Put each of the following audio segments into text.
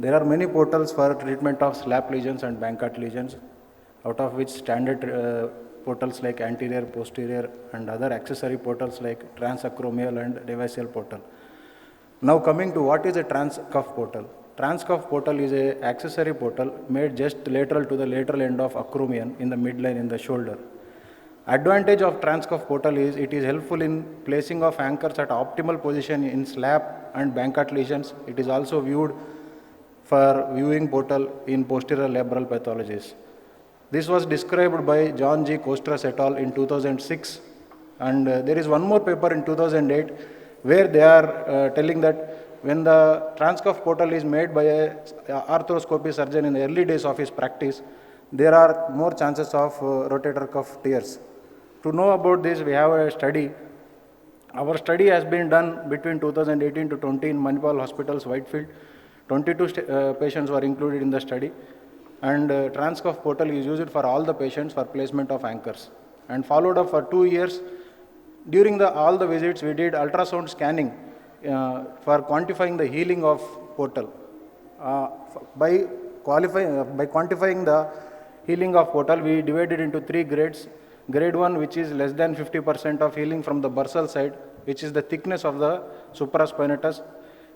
There are many portals for treatment of slap lesions and Bankart lesions, out of which standard portals like anterior, posterior, and other accessory portals like transacromial and deviceal portal. Now coming to what is a Transcuff portal. Transcuff portal is a accessory portal made just lateral to the lateral end of acromion in the midline in the shoulder. Advantage of Transcuff portal is it is helpful in placing of anchors at optimal position in slap and Bankart lesions. It is also viewed for viewing portal in posterior labral pathologies. This was described by John G. Kostras et al. In 2006, and there is one more paper in 2008 where they are telling that when the Transcuff portal is made by a arthroscopy surgeon in the early days of his practice, there are more chances of rotator cuff tears. To know about this, we have a study. Our study has been done between 2018 to 20 in Manipal Hospitals, Whitefield. 22 patients were included in the study, and Transcuff portal is used for all the patients for placement of anchors, and followed up for 2 years. During all the visits, we did ultrasound scanning for quantifying the healing of portal. By quantifying the healing of portal, we divided into 3 grades. Grade 1, which is less than 50% of healing from the bursal side, which is the thickness of the supraspinatus.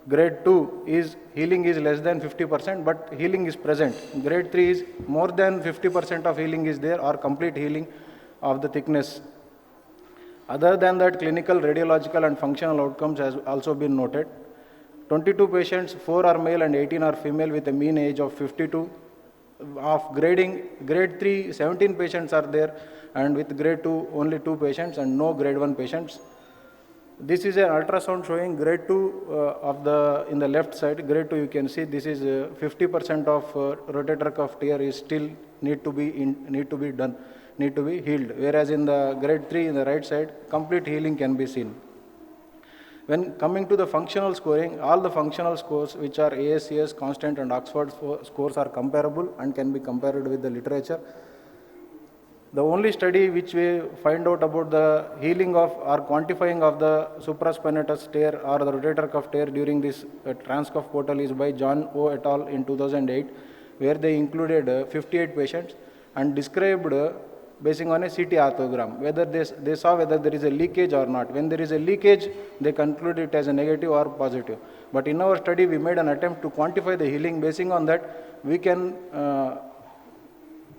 Grade 2 is healing is less than 50%, but healing is present. Grade 3 is more than 50% of healing is there, or complete healing of the thickness. Other than that, clinical, radiological and functional outcomes has also been noted. 22 patients, 4 are male and 18 are female with a mean age of 52. Of grading, grade 3, 17 patients are there, and with grade 2, only 2 patients and no grade 1 patients. This is an ultrasound showing grade 2 in the left side. Grade 2, you can see this is 50% of rotator cuff tear is still need to be healed. Whereas in the grade 3 in the right side, complete healing can be seen. When coming to the functional scoring, all the functional scores which are ASCS, constant and Oxford scores are comparable and can be compared with the literature. The only study which we find out about the healing of or quantifying of the supraspinatus tear or the rotator cuff tear during this Transcuff portal is by John O et al. In 2008, where they included 58 patients and described basing on a CT arthrogram, whether they saw whether there is a leakage or not. When there is a leakage, they conclude it as a negative or positive. But in our study, we made an attempt to quantify the healing. Basing on that, we can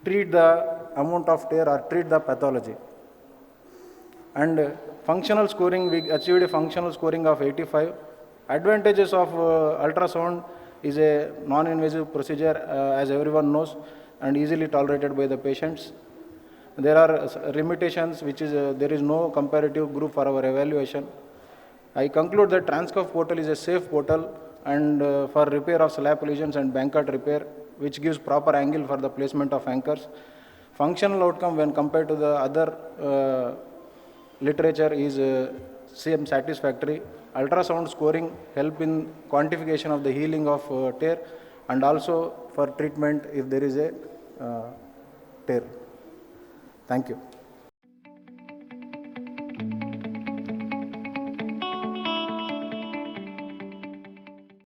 treat the amount of tear or treat the pathology. And functional scoring, we achieved a functional scoring of 85. Advantages of ultrasound is a non-invasive procedure, as everyone knows, and easily tolerated by the patients. There are limitations, which is there is no comparative group for our evaluation. I conclude that Transcuff portal is a safe portal and for repair of slap lesions and Bankart repair, which gives proper angle for the placement of anchors. Functional outcome when compared to the other literature is same satisfactory. Ultrasound scoring help in quantification of the healing of tear and also for treatment if there is a tear. Thank you.